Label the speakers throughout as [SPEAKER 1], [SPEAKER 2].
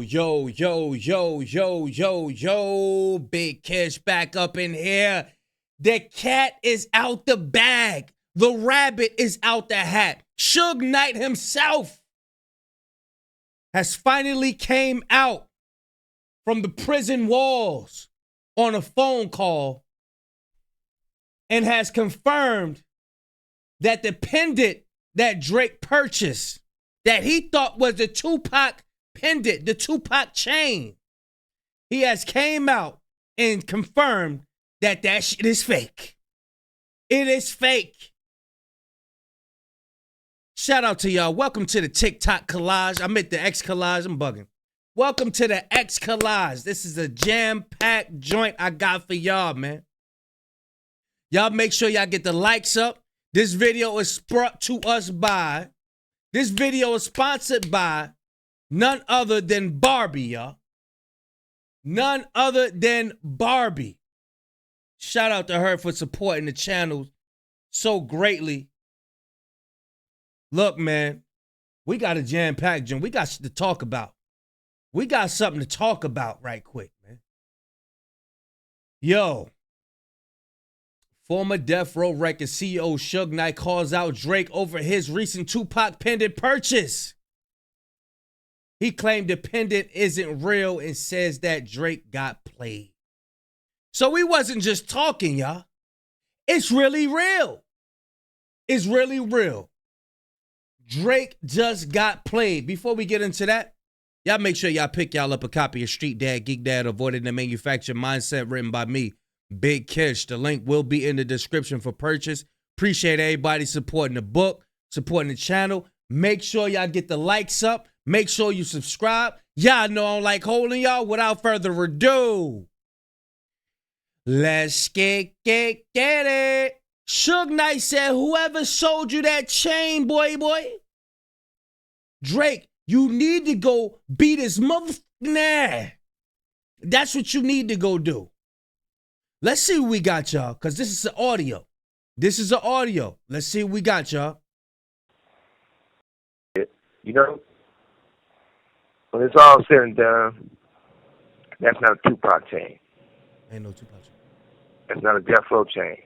[SPEAKER 1] Yo, Big Kish back up in here. The cat is out the bag. The rabbit is out the hat. Suge Knight himself has finally came out from the prison walls on a phone call and has confirmed that the pendant that Drake purchased, that he thought was the Tupac pendant, the Tupac chain, he has came out and confirmed that that shit is fake. It is fake. Shout out to y'all. Welcome to the TikTok collage. I meant the X collage. I'm bugging. Welcome to the X collage. This is a jam-packed joint I got for y'all, man. Y'all make sure y'all get the likes up. This video is brought to us by, this video is sponsored by none other than Barbie, y'all. None other than Barbie. Shout out to her for supporting the channel so greatly. Look, man, we got a jam-packed joint. We got shit to talk about. We got something to talk about right quick, man. Yo. Former Death Row Records CEO Suge Knight calls out Drake over his recent Tupac pendant purchase. He claimed the pendant isn't real and says that Drake got played. So he wasn't just talking, y'all. It's really real. It's really real. Drake just got played. Before we get into that, y'all make sure y'all pick y'all up a copy of Street Dad, Geek Dad, Avoiding the Manufactured Mindset, written by me, Big Kish. The link will be in the description for purchase. Appreciate everybody supporting the book, supporting the channel. Make sure y'all get the likes up. Make sure you subscribe. Y'all know I don't like holding y'all. Without further ado, let's get it. Suge Knight said, whoever sold you that chain, boy, Drake, you need to go beat his nah. That's what you need to go do. Let's see what we got, y'all, because this is the audio. This is the audio. Let's see what we got, y'all.
[SPEAKER 2] You know, when it's all said and done, that's not a Tupac chain.
[SPEAKER 1] Ain't no Tupac chain.
[SPEAKER 2] That's not a Death Row chain.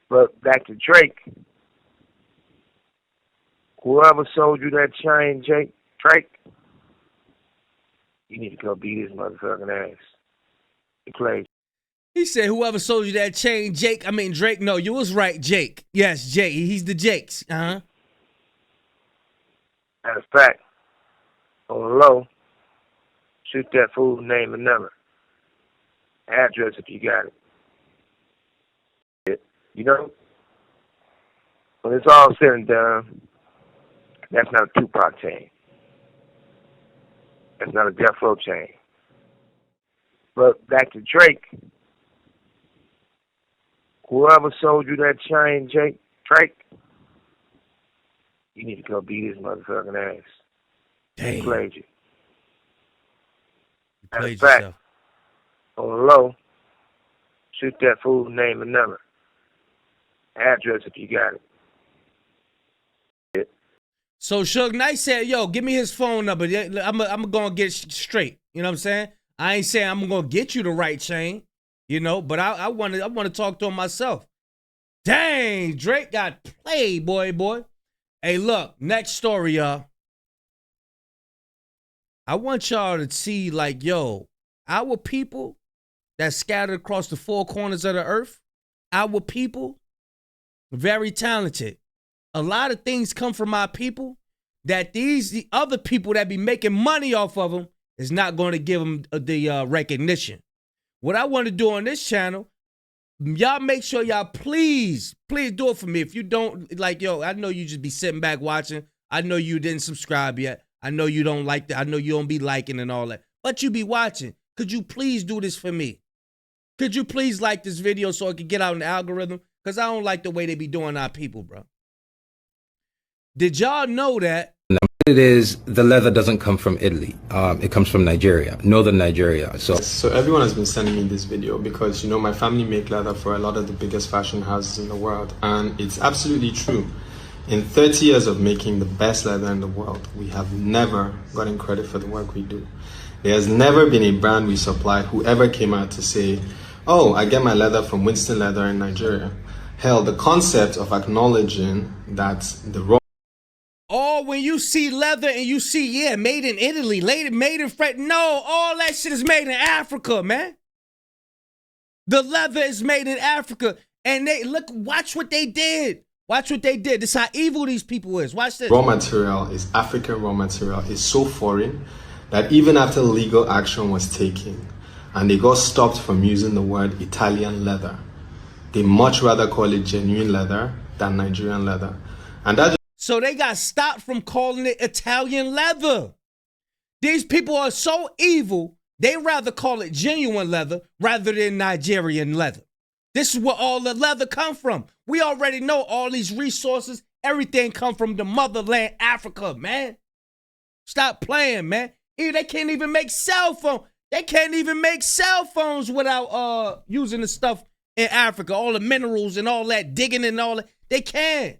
[SPEAKER 2] But back to Drake. Whoever sold you that chain, Drake, you need to go beat his motherfucking ass. He played.
[SPEAKER 1] He said, whoever sold you that chain, Drake. No, you was right, Jake. Yes, Jake. He's the Jakes.
[SPEAKER 2] Matter of fact, on the low, shoot that fool name and number. Address if you got it. You know, when it's all said and done, that's not a Tupac chain. That's not a Death Row chain. But back to Drake. Whoever sold you that chain, Drake, you need to go beat his motherfucking ass.
[SPEAKER 1] Damn.
[SPEAKER 2] He played you.
[SPEAKER 1] You played
[SPEAKER 2] fact,
[SPEAKER 1] yourself.
[SPEAKER 2] On the low, shoot that fool name and number. Address if you got it.
[SPEAKER 1] So Suge Knight said, yo, give me his phone number. I'm going to get straight. You know what I'm saying? I ain't saying I'm going to get you the right chain. You know, but I want to talk to him myself. Dang, Drake got played, boy. Hey, look, next story, y'all. I want y'all to see, like, yo, our people that scattered across the four corners of the earth, our people, very talented. A lot of things come from our people that the other people that be making money off of them is not going to give them the recognition. What I want to do on this channel, y'all make sure y'all please do it for me. If you don't, like, yo, I know you just be sitting back watching. I know you didn't subscribe yet. I know you don't like that. I know you don't be liking and all that. But you be watching. Could you please do this for me? Could you please like this video so it can get out in the algorithm? Because I don't like the way they be doing our people, bro. Did y'all know that?
[SPEAKER 3] It is, the leather doesn't come from Italy. It comes from Nigeria, northern Nigeria.
[SPEAKER 4] So everyone has been sending me this video because, you know, my family make leather for a lot of the biggest fashion houses in the world. And it's absolutely true. In 30 years of making the best leather in the world, we have never gotten credit for the work we do. There has never been a brand we supply who ever came out to say, oh, I get my leather from Winston Leather in Nigeria. Hell, the concept of acknowledging that the raw...
[SPEAKER 1] Oh, when you see leather and you see, yeah, made in Italy, made in France. No, all that shit is made in Africa, man. The leather is made in Africa. And watch what they did. Watch what they did. This is how evil these people is. Watch this.
[SPEAKER 4] Raw material is African raw material is so foreign that even after legal action was taken and they got stopped from using the word Italian leather, they much rather call it genuine leather than Nigerian leather. And that
[SPEAKER 1] so they got stopped from calling it Italian leather. These people are so evil, they rather call it genuine leather rather than Nigerian leather. This is where all the leather come from. We already know all these resources, everything come from the motherland, Africa, man. Stop playing, man. They can't even make cell phones. They can't even make cell phones without using the stuff in Africa, all the minerals and all that, digging and all that. They can't.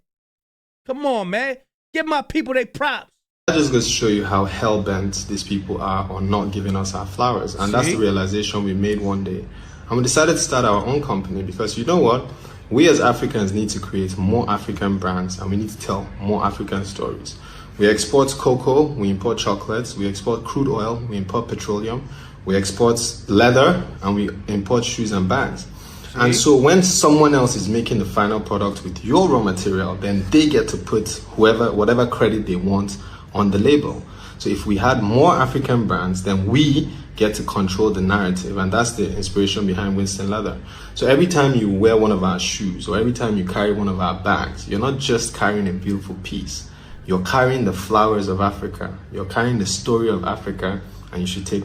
[SPEAKER 1] Come on, man. Give my people their props.
[SPEAKER 4] That just goes to show you how hell-bent these people are on not giving us our flowers. And that's the realization we made one day. And we decided to start our own company because you know what? We as Africans need to create more African brands and we need to tell more African stories. We export cocoa, we import chocolates, we export crude oil, we import petroleum, we export leather, and we import shoes and bags. And so when someone else is making the final product with your raw material, then they get to put whatever credit they want on the label. So if we had more African brands, then we get to control the narrative, and that's the inspiration behind Winston Leather. So every time you wear one of our shoes or every time you carry one of our bags, you're not just carrying a beautiful piece. You're carrying the flowers of Africa. You're carrying the story of Africa, and you should take...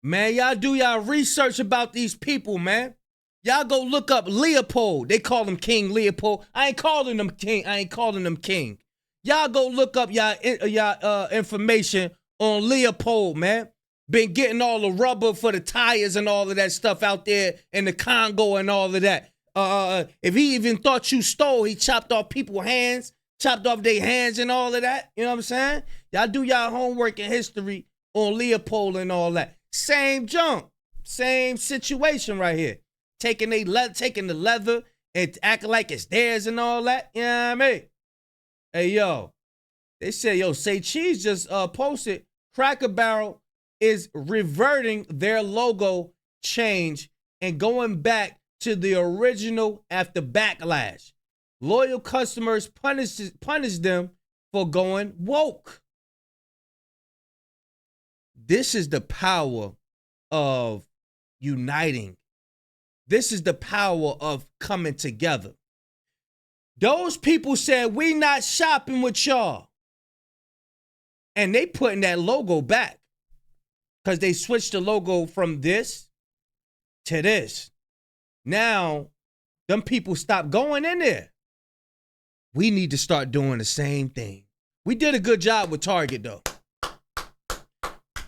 [SPEAKER 1] Man, y'all do y'all research about these people, man. Y'all go look up Leopold. They call him King Leopold. I ain't calling them king. I ain't calling them king. Y'all go look up y'all information on Leopold, man. Been getting all the rubber for the tires and all of that stuff out there in the Congo and all of that. If he even thought you stole, he chopped off people's hands, chopped off their hands and all of that. You know what I'm saying? Y'all do y'all homework and history on Leopold and all that. Same junk, same situation right here. Taking the leather and acting like it's theirs and all that. You know what I mean? Hey, yo, they said, yo, Say Cheese just posted Cracker Barrel is reverting their logo change and going back to the original after backlash. Loyal customers punish them for going woke. This is the power of uniting. This is the power of coming together. Those people said, we not shopping with y'all. And they putting that logo back. Because they switched the logo from this to this. Now, them people stop going in there. We need to start doing the same thing. We did a good job with Target, though.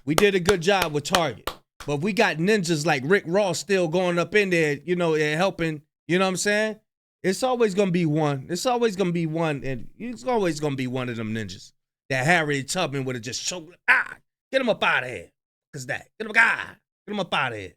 [SPEAKER 1] We did a good job with Target. But we got ninjas like Rick Ross still going up in there, you know, and helping. You know what I'm saying? It's always going to be one. It's always going to be one. And it's always going to be one of them ninjas. That Harriet Tubman would have just choked. Get him up out of here. Cause that. Get him up out of here.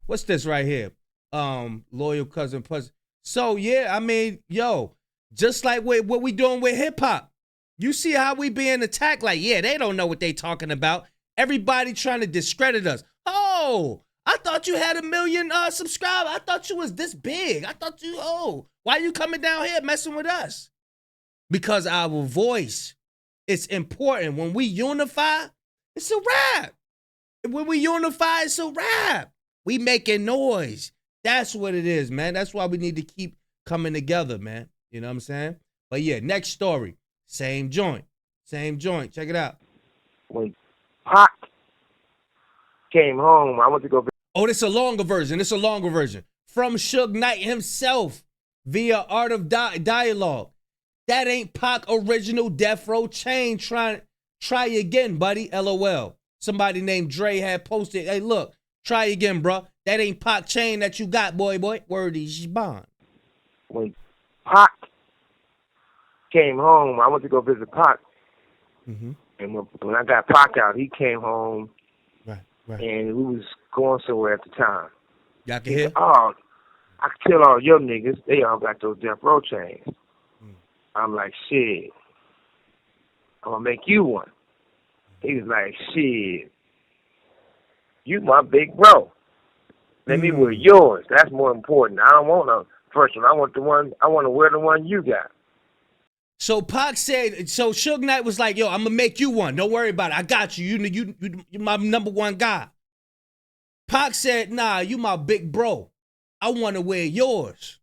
[SPEAKER 1] What's this right here? Loyal cousin plus. So yeah, I mean, yo, just like what we doing with hip hop. You see how we being attacked? Like, yeah, they don't know what they talking about. Everybody trying to discredit us. Oh, I thought you had 1 million subscribers. I thought you was this big. I thought you, why you coming down here messing with us? Because our voice, it's important. When we unify, it's a rap. When we unify, it's a rap. We making noise. That's what it is, man. That's why we need to keep coming together, man. You know what I'm saying? But yeah, next story. Same joint. Check it out.
[SPEAKER 2] When Pac came home, I went to go...
[SPEAKER 1] Oh, this is a longer version. From Suge Knight himself via Art of Dialogue. That ain't Pac original Death Row chain. Try again, buddy. LOL. Somebody named Dre had posted, hey, look, try again, bro. That ain't Pac chain that you got, boy. Word is bond.
[SPEAKER 2] When Pac came home. I went to go visit Pac.
[SPEAKER 1] Mm-hmm.
[SPEAKER 2] And when I got Pac out, he came home.
[SPEAKER 1] Right.
[SPEAKER 2] And we was going somewhere at the time.
[SPEAKER 1] Y'all can hear?
[SPEAKER 2] Oh, I can tell all your niggas, they all got those death row chains. I'm like, shit, I'm going to make you one. He was like, shit, you my big bro. Let me wear yours. That's more important. I don't want a first one. I want to wear the one you got.
[SPEAKER 1] So Pac said, so Suge Knight was like, yo, I'm going to make you one. Don't worry about it. I got you. You're my number one guy. Pac said, nah, you my big bro. I want to wear yours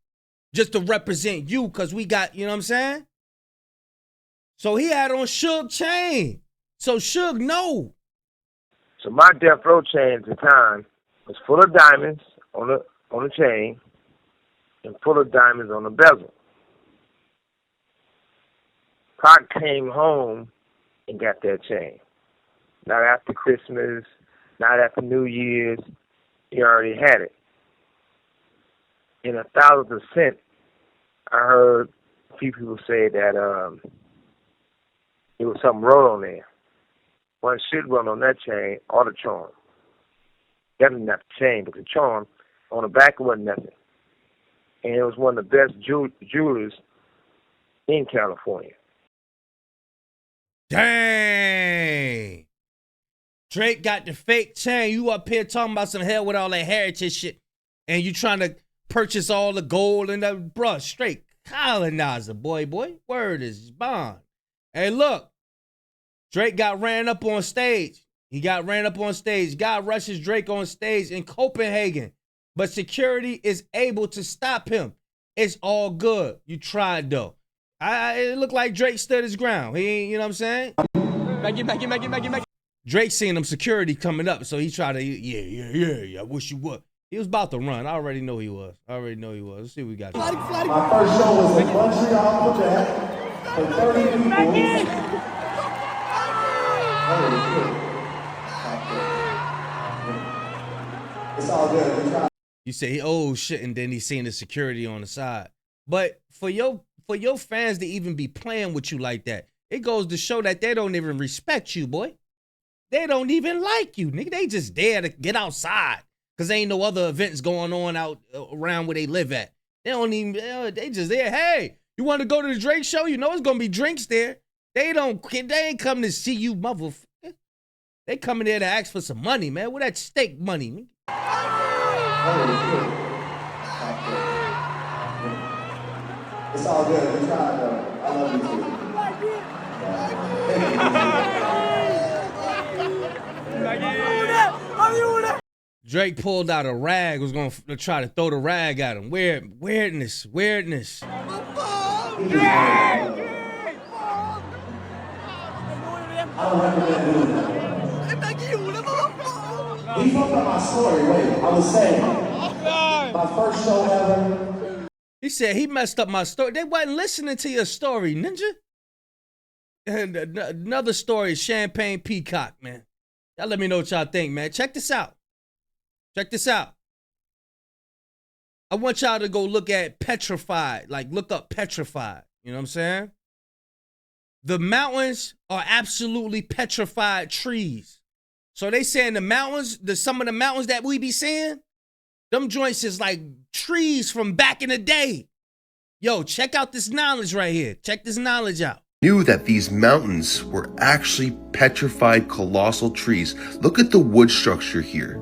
[SPEAKER 1] just to represent you because we got, you know what I'm saying? So he had on Suge chain. So Suge know.
[SPEAKER 2] So my death row chain at the time was full of diamonds on the chain and full of diamonds on the bezel. Pac came home and got that chain. Not after Christmas, not after New Year's. He already had it. In 1,000%, I heard a few people say that it was something wrote on there. One should run on that chain or the charm. Definitely not the chain, but the charm on the back wasn't nothing. And it was one of the best jewelers in California.
[SPEAKER 1] Dang. Drake got the fake chain. You up here talking about some hell with all that heritage shit. And you trying to purchase all the gold and the bruh. Straight colonizer, boy. Word is bond. Hey, look. Drake got ran up on stage. God rushes Drake on stage in Copenhagen. But security is able to stop him. It's all good. You tried, though. It looked like Drake stood his ground. He ain't, you know what I'm saying? Back. Drake seen him security coming up, so he tried to, yeah, I wish you would. He was about to run. I already know he was. Let's see what we got.
[SPEAKER 5] My first show was in Montreal, Quebec, for 30 people. It's all good.
[SPEAKER 1] You say, oh shit, and then he seen the security on the side. But for your fans to even be playing with you like that, it goes to show that they don't even respect you, boy. They don't even like you, nigga. They just there to get outside because ain't no other events going on out around where they live at. They don't even, they just there. Hey, you want to go to the Drake show? You know it's going to be drinks there. They ain't coming to see you, motherfucker. They coming there to ask for some money, man. Where that steak money, nigga?
[SPEAKER 5] It's all good. We tried, though. I love you too.
[SPEAKER 1] Drake pulled out a rag, was going to try to throw the rag at him. Weirdness.
[SPEAKER 5] I don't recommend doing that. He fucked up my story. Wait, I was saying, my first show ever.
[SPEAKER 1] He said he messed up my story. They wasn't listening to your story, ninja. And another story is Champagne Peacock, man. Y'all let me know what y'all think, man. Check this out. I want y'all to go look at Petrified. Like, look up Petrified. You know what I'm saying? The mountains are absolutely petrified trees. So they saying the mountains, some of the mountains that we be seeing, them joints is like trees from back in the day. Yo, check out this knowledge right here. Check this knowledge out.
[SPEAKER 6] Knew that these mountains were actually petrified colossal trees. Look at the wood structure here.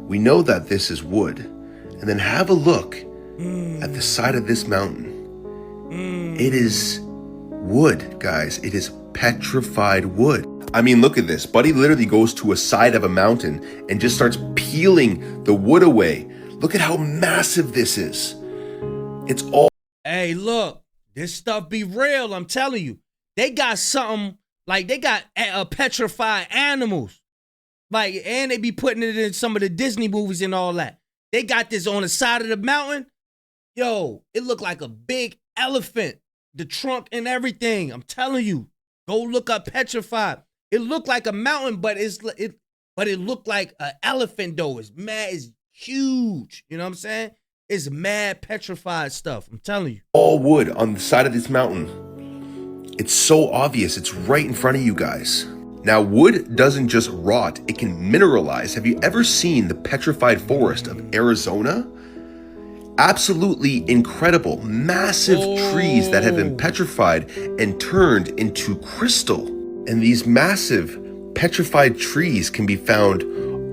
[SPEAKER 6] We know that this is wood. And then have a look at the side of this mountain. It is wood, guys. It is petrified wood. I mean, look at this. Buddy literally goes to a side of a mountain and just starts peeling the wood away. Look at how massive this is. It's all...
[SPEAKER 1] Hey, look. This stuff be real, I'm telling you. They got something, like they got petrified animals. Like, and they be putting it in some of the Disney movies and all that. They got this on the side of the mountain. Yo, it looked like a big elephant. The trunk and everything. I'm telling you. Go look up Petrified. It looked like a mountain, but it looked like an elephant though. It's mad, it's huge. You know what I'm saying? It's mad petrified stuff. I'm telling you.
[SPEAKER 6] All wood on the side of this mountain. It's so obvious. It's right in front of you guys. Now, wood doesn't just rot, it can mineralize. Have you ever seen the petrified forest of Arizona? Absolutely incredible, massive trees that have been petrified and turned into crystal. And these massive petrified trees can be found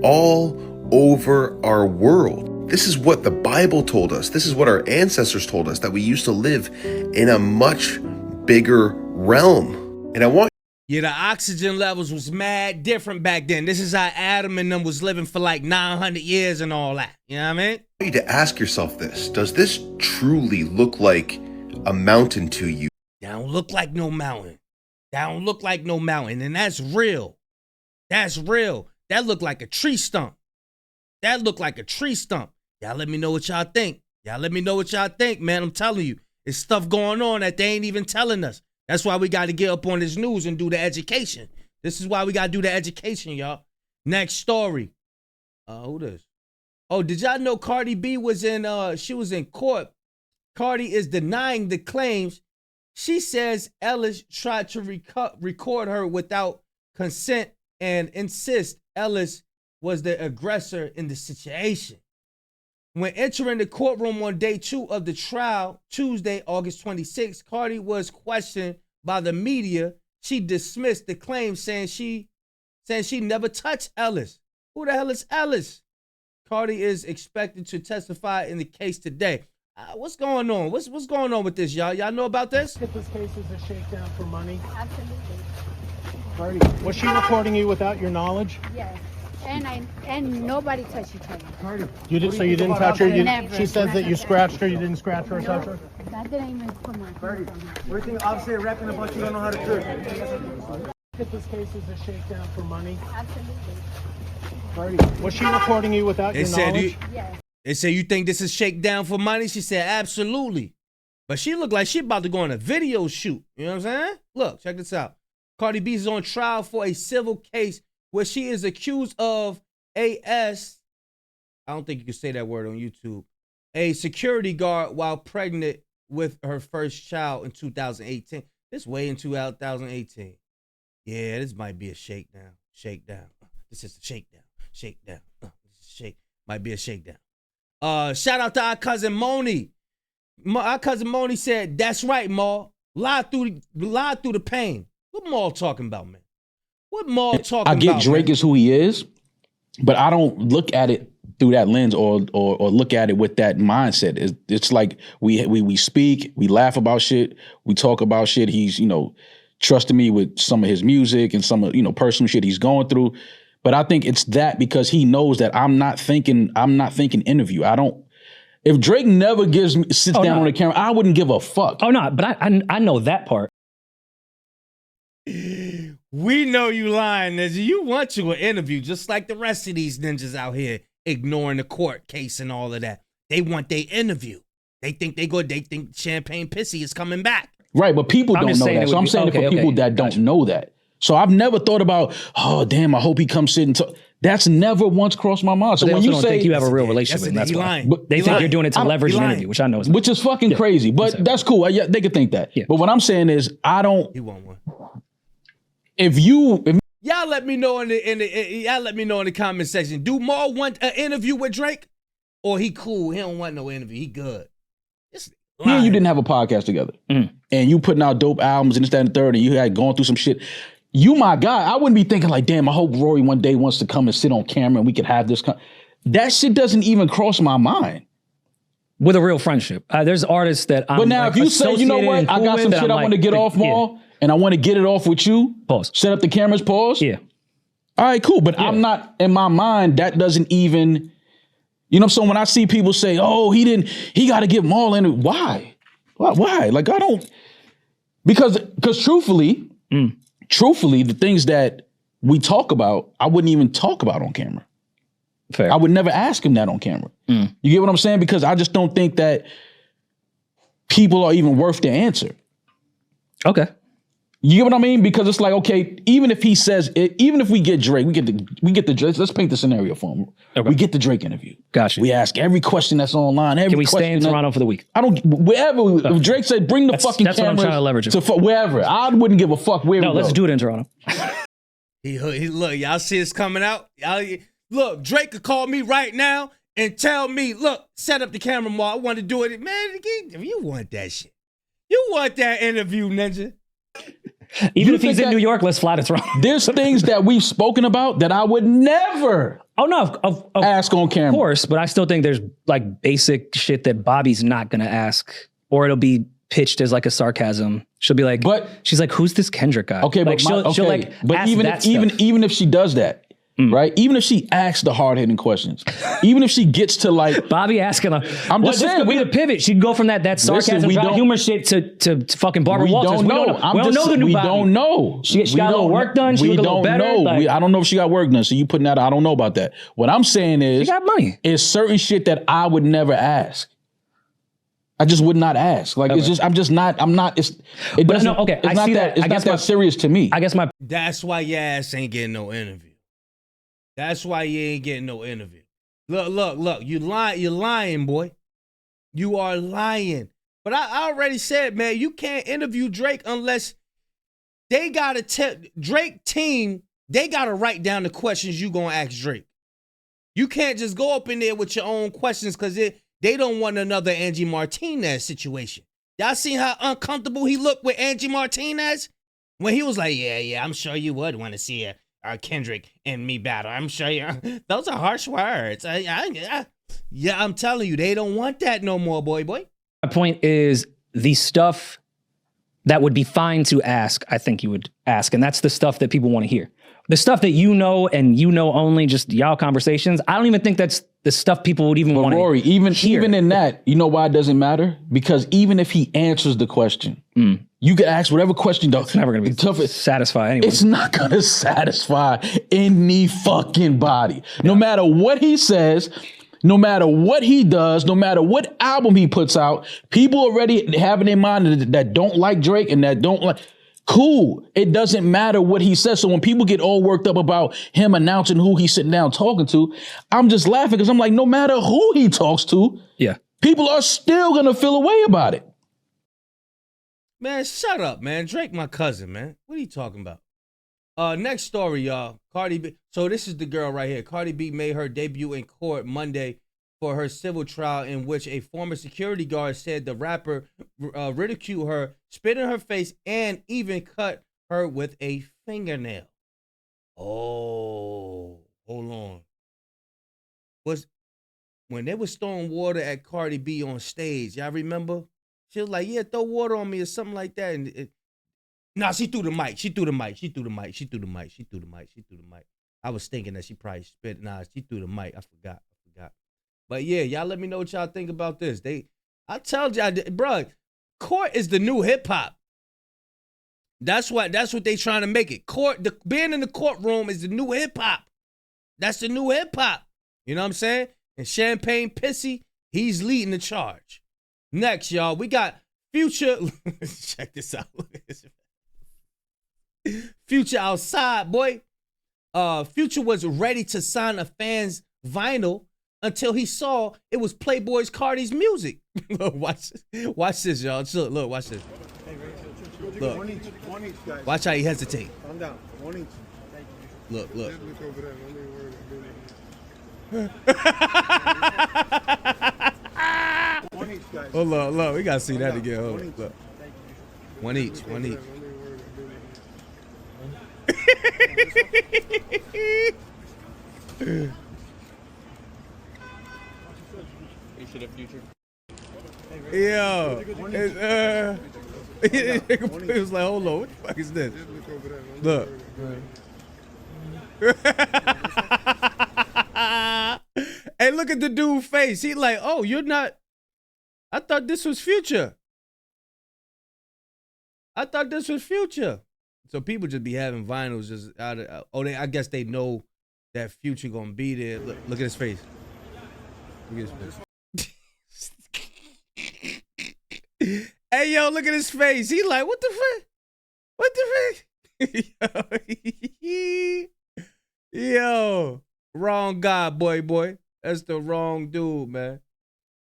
[SPEAKER 6] all over our world. This is what the Bible told us. This is what our ancestors told us, that we used to live in a much bigger realm. And I want
[SPEAKER 1] Yeah, the oxygen levels was mad different back then. This is how Adam and them was living for like 900 years and all that. You know what I mean?
[SPEAKER 6] you to ask yourself this. Does this truly look like a mountain to you?
[SPEAKER 1] That don't look like no mountain. That don't look like no mountain. And that's real. That's real. That look like a tree stump. That look like a tree stump. Y'all let me know what y'all think. Y'all let me know what y'all think, man. I'm telling you. There's stuff going on that they ain't even telling us. That's why we got to get up on this news and do the education. This is why we got to do the education, y'all. Next story. Who this? Oh, did y'all know Cardi B was she was in court. Cardi is denying the claims. She says Ellis tried to record her without consent and insists Ellis was the aggressor in the situation. When entering the courtroom on day 2 of the trial, Tuesday, August 26, Cardi was questioned by the media. She dismissed the claim, saying she never touched Ellis. Who the hell is Ellis? Cardi is expected to testify in the case today. What's going on? What's going on with this, y'all? Y'all know about this?
[SPEAKER 7] If this case is a shakedown for money.
[SPEAKER 8] Absolutely.
[SPEAKER 7] Cardi, was she recording you without your knowledge?
[SPEAKER 8] Yes. And nobody touched each other.
[SPEAKER 7] Cardi, you didn't touch her.
[SPEAKER 8] Never.
[SPEAKER 7] She says that you scratched her. You didn't scratch her or touch her.
[SPEAKER 8] I didn't even put my
[SPEAKER 9] Cardi, what do you think officer rapping about you don't know how to cook?
[SPEAKER 7] If this case is a shakedown for money.
[SPEAKER 8] Absolutely.
[SPEAKER 7] Cardi, was she recording you without your knowledge?
[SPEAKER 8] Yes.
[SPEAKER 1] They say, you think this is shakedown for money? She said, absolutely. But she looked like she about to go on a video shoot. You know what I'm saying? Look, check this out. Cardi B is on trial for a civil case where she is accused of I don't think you can say that word on YouTube, a security guard while pregnant with her first child in 2018. This way in 2018. Yeah, this might be a shakedown. This is a shakedown. Might be a shakedown. Shout out to our cousin Moni. Our cousin Moni said, "That's right, Ma. Lie through the pain." What Maul talking about, man? What Maul talking about?
[SPEAKER 10] I get Drake
[SPEAKER 1] man?
[SPEAKER 10] is who he is, but I don't look at it through that lens or look at it with that mindset. It's like we speak, we laugh about shit, we talk about shit. He's trusting me with some of his music and some of personal shit he's going through. But I think it's that because he knows that I'm not thinking interview. I don't. If Drake never sits down on the camera, I wouldn't give a fuck.
[SPEAKER 11] Oh no, but I know that part.
[SPEAKER 1] We know you lying, Ninja. You want you an interview, just like the rest of these ninjas out here ignoring the court case and all of that. They want their interview. They think Champagne Pissy is coming back.
[SPEAKER 10] Right, but people don't know that. So I'm saying it for people that don't know that. So I've never thought about, oh damn, I hope he comes sit and talk. That's never once crossed my mind. So
[SPEAKER 11] when
[SPEAKER 10] you
[SPEAKER 11] don't
[SPEAKER 10] say
[SPEAKER 11] think you have a real relationship with him, that's why. They think you're doing it to leverage an interview, which I know is
[SPEAKER 10] which is fucking crazy. But that's cool. Yeah, they could think that. Yeah. But what I'm saying is, I don't.
[SPEAKER 1] He want one.
[SPEAKER 10] If y'all
[SPEAKER 1] let me know in the comment section. Do Maul want an interview with Drake, or he cool? He don't want no interview. He good.
[SPEAKER 10] Me and you didn't have a podcast together, and you putting out dope albums and this, that, and the third, and you had gone through some shit. You my guy. I wouldn't be thinking like, damn, I hope Rory one day wants to come and sit on camera and we could have this. That shit doesn't even cross my mind.
[SPEAKER 11] With a real friendship, there's artists that I'm.
[SPEAKER 10] But now, if you say, you know what, I got some shit I want to get off, Maul. And I want to get it off with you.
[SPEAKER 11] Pause.
[SPEAKER 10] Set up the cameras. Pause.
[SPEAKER 11] Yeah.
[SPEAKER 10] All right, cool. But I'm not, in my mind, that doesn't even, so when I see people say, oh, he got to give Maul in it. Why? Like, I don't, because truthfully, the things that we talk about, I wouldn't even talk about on camera.
[SPEAKER 11] Fair.
[SPEAKER 10] I would never ask him that on camera. You get what I'm saying? Because I just don't think that people are even worth the answer.
[SPEAKER 11] Okay.
[SPEAKER 10] You get what I mean? Because it's like, okay, even if he says it, even if we get Drake, we get the Drake. Let's paint the scenario for him. Okay. We get the Drake interview.
[SPEAKER 11] Gotcha.
[SPEAKER 10] We ask every question that's online. Can
[SPEAKER 11] we stay in Toronto for the week?
[SPEAKER 10] I don't. Wherever. If Drake said, bring the fucking cameras. That's what I'm trying to
[SPEAKER 11] leverage.
[SPEAKER 10] To wherever. I wouldn't give a fuck where.
[SPEAKER 11] No, let's do it in Toronto.
[SPEAKER 1] He look, y'all see it's coming out. Look, Drake could call me right now and tell me, look, set up the camera more. I want to do it. Man, you want that shit. You want that interview, Ninja.
[SPEAKER 11] Even if he's in New York, let's fly to Toronto.
[SPEAKER 10] There's things that we've spoken about that I would never ask on camera.
[SPEAKER 11] Of course, but I still think there's like basic shit that Bobby's not going to ask, or it'll be pitched as like a sarcasm. She'll be like, she's like, who's this Kendrick guy?
[SPEAKER 10] Okay,
[SPEAKER 11] like, she'll like ask
[SPEAKER 10] even if she does that, right? Even if she asks the hard-hitting questions, even if she gets to like
[SPEAKER 11] Bobby asking her,
[SPEAKER 10] I'm just saying,
[SPEAKER 11] we the pivot. She'd go from that sarcasm, humor shit to fucking Barbara Walters. We don't know the new Bobby.
[SPEAKER 10] We don't know.
[SPEAKER 11] She got a little work done. She look a little better.
[SPEAKER 10] Like, I don't know if she got work done. So you putting that? I don't know about that. What I'm saying is,
[SPEAKER 11] she got money.
[SPEAKER 10] It's certain shit that I would never ask. I just would not ask. Like it's just, I'm not. It's not that serious to me.
[SPEAKER 11] I guess
[SPEAKER 1] that's why your ass ain't getting no interview. That's why you ain't getting no interview. Look. You lying, boy. You are lying. But I already said, man, you can't interview Drake unless they got to Drake team, they got to write down the questions you going to ask Drake. You can't just go up in there with your own questions because they don't want another Angie Martinez situation. Y'all seen how uncomfortable he looked with Angie Martinez? When he was like, yeah, I'm sure you would want to see it. Kendrick and me battle. I'm sure you. Those are harsh words. I'm telling you, they don't want that no more, boy.
[SPEAKER 11] My point is the stuff that would be fine to ask, I think you would ask. And that's the stuff that people want to hear. The stuff that you know and you know only, just y'all conversations, I don't even think that's the stuff people would even want to
[SPEAKER 10] Rory, even in that, you know why it doesn't matter? Because even if he answers the question, you can ask whatever question. Though
[SPEAKER 11] it's never going to be tough. Satisfy anyone.
[SPEAKER 10] It's not going to satisfy any fucking body. Yeah. No matter what he says, no matter what he does, no matter what album he puts out, people already have in their mind that don't like Drake and that don't like. Cool. It doesn't matter what he says. So when people get all worked up about him announcing who he's sitting down talking to, I'm just laughing because I'm like, no matter who he talks to, people are still going to feel a way about it.
[SPEAKER 1] Man, shut up, man. Drake, my cousin, man. What are you talking about? Next story, y'all. Cardi B. So this is the girl right here. Cardi B made her debut in court Monday for her civil trial in which a former security guard said the rapper ridiculed her, spit in her face, and even cut her with a fingernail. Oh, hold on. When they was throwing water at Cardi B on stage, y'all remember? She was like, yeah, throw water on me or something like that. And she threw the mic. She threw the mic. I was thinking that she probably spit. She threw the mic. I forgot. But yeah, y'all let me know what y'all think about this. I told y'all, bro, court is the new hip hop. That's what they trying to make it. Being in the courtroom is the new hip hop. That's the new hip hop. You know what I'm saying? And Champagne Pissy, he's leading the charge. Next, y'all, we got Future. Check this out. Future outside, boy. Future was ready to sign a fan's vinyl until he saw it was Playboy's Cardi's music. Look, watch this, y'all. Look, watch this. Look. One each, guys. Watch how he hesitate.
[SPEAKER 9] Calm down. One each.
[SPEAKER 1] Look.
[SPEAKER 9] One each, guys.
[SPEAKER 1] Oh, look. We got to see that again. Oh, look. One each.
[SPEAKER 12] You should have Future.
[SPEAKER 1] Yo, it was like, hold on, what the fuck is this? Look. Hey, look at the dude's face. He like, oh, you're not. I thought this was Future. So people just be having vinyls just out of. I guess they know that Future gonna be there. Look at his face. Hey, yo, look at his face. He like, what the fuck? What the fuck? Yo, wrong guy, boy. That's the wrong dude, man.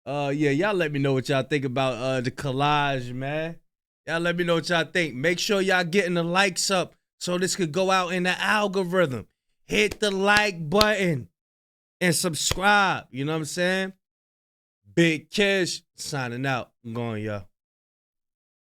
[SPEAKER 1] Yeah, y'all let me know what y'all think about the collage, man. Y'all let me know what y'all think. Make sure y'all getting the likes up so this could go out in the algorithm. Hit the like button and subscribe. You know what I'm saying? Big Kish signing out. I'm going, y'all.